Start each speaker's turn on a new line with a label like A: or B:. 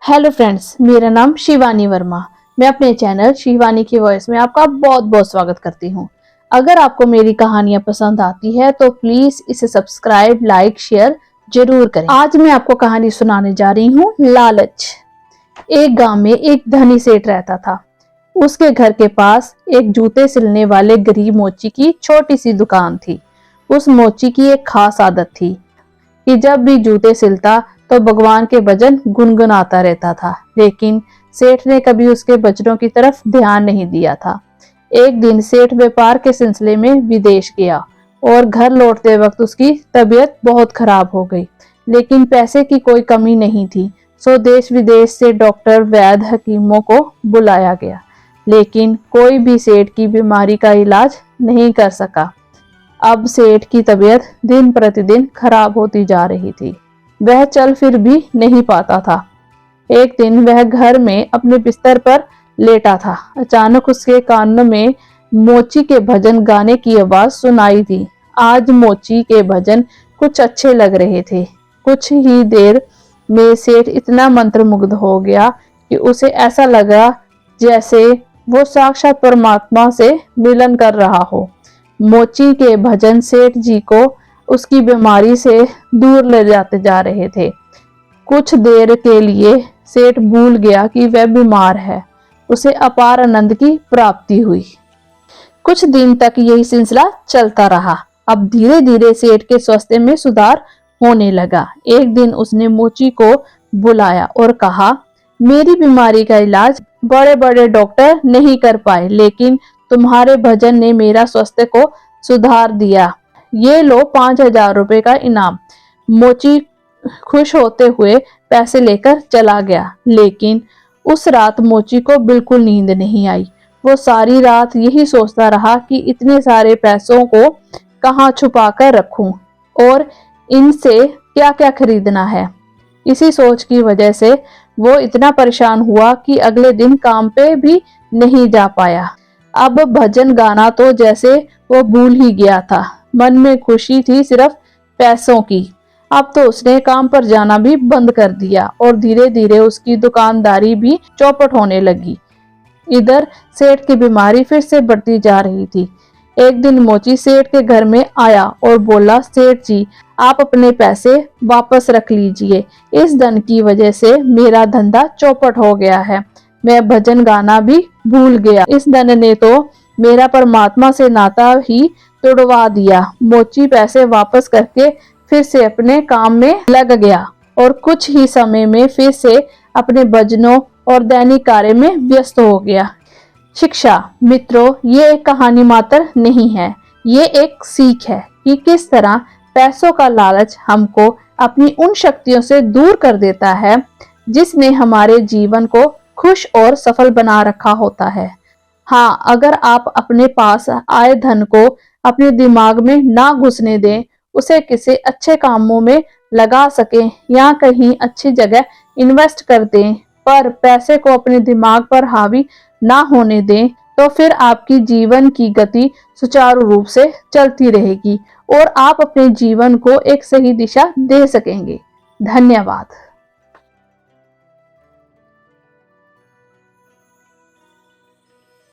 A: Hello friends, मेरा नाम शिवानी वर्मा। मैं अपने चैनल शिवानी की वॉइस में आपका बहुत बहुत स्वागत करती हूँ। अगर आपको मेरी कहानियां पसंद आती है तो प्लीज इसे सब्सक्राइब, लाइक, शेयर जरूर करें। आज मैं आपको कहानी सुनाने जा रही हूँ, लालच। एक गांव में एक धनी सेठ रहता था। उसके घर के पास एक जूते सिलने वाले गरीब मोची की छोटी सी दुकान थी। उस मोची की एक खास आदत थी कि जब भी जूते सिलता तो भगवान के भजन गुनगुनाता रहता था, लेकिन सेठ ने कभी उसके भजनों की तरफ ध्यान नहीं दिया था। एक दिन सेठ व्यापार के सिलसिले में विदेश गया और घर लौटते वक्त उसकी तबीयत बहुत खराब हो गई, लेकिन पैसे की कोई कमी नहीं थी। सो देश विदेश से डॉक्टर, वैद्य, हकीमों को बुलाया गया, लेकिन कोई भी सेठ की बीमारी का इलाज नहीं कर सका। अब सेठ की तबीयत दिन प्रतिदिन खराब होती जा रही थी। वह चल फिर भी नहीं पाता था। एक दिन वह घर में अपने बिस्तर पर लेटा था। अचानक उसके कानों में मोची के भजन गाने की आवाज सुनाई दी। आज मोची के भजन कुछ अच्छे लग रहे थे। कुछ ही देर में सेठ इतना मंत्रमुग्ध हो गया कि उसे ऐसा लगा जैसे वो साक्षात परमात्मा से मिलन कर रहा हो। मोची के भजन सेठ जी को उसकी बीमारी से दूर ले जाते जा रहे थे। कुछ देर के लिए सेठ भूल गया कि वह बीमार है। उसे अपार आनंद की प्राप्ति हुई। कुछ दिन तक यही सिलसिला चलता रहा। अब धीरे धीरे सेठ के स्वास्थ्य में सुधार होने लगा। एक दिन उसने मोची को बुलाया और कहा, मेरी बीमारी का इलाज बड़े बड़े डॉक्टर नहीं कर पाए, लेकिन तुम्हारे भजन ने मेरा स्वास्थ्य को सुधार दिया। ये लो 5,000 रुपए का इनाम। मोची खुश होते हुए पैसे लेकर चला गया, लेकिन उस रात मोची को बिल्कुल नींद नहीं आई। वो सारी रात यही सोचता रहा कि इतने सारे पैसों को कहाँ छुपा कर रखूं और इनसे क्या क्या खरीदना है। इसी सोच की वजह से वो इतना परेशान हुआ कि अगले दिन काम पे भी नहीं जा पाया। अब भजन गाना तो जैसे वो भूल ही गया था। मन में खुशी थी सिर्फ पैसों की। अब तो उसने काम पर जाना भी बंद कर दिया और धीरे धीरे उसकी दुकानदारी भी चौपट होने लगी। इधर सेठ की बीमारी फिर से बढ़ती जा रही थी। एक दिन मोची सेठ के घर में आया और बोला, सेठ जी, आप अपने पैसे वापस रख लीजिए। इस धन की वजह से मेरा धंधा चौपट हो गया है। मैं भजन गाना भी भूल गया। इस धन ने तो मेरा परमात्मा से नाता ही तोड़वा दिया। मोची पैसे वापस करके फिर से अपने काम में लग गया और कुछ ही समय में फिर से अपने भजनों और दैनिक कार्य में व्यस्त हो गया। शिक्षा मित्रों, ये एक कहानी मात्र नहीं है, ये एक सीख है कि किस तरह पैसों का लालच हमको अपनी उन शक्तियों से दूर कर देता है जिसने हमारे जीवन को खुश और सफल बना रखा होता है। हाँ, अगर आप अपने पास आए धन को अपने दिमाग में ना घुसने दें, उसे किसी अच्छे कामों में लगा सकें या कहीं अच्छी जगह इन्वेस्ट कर दें, पर पैसे को अपने दिमाग पर हावी ना होने दें, तो फिर आपकी जीवन की गति सुचारू रूप से चलती रहेगी और आप अपने जीवन को एक सही दिशा दे सकेंगे। धन्यवाद।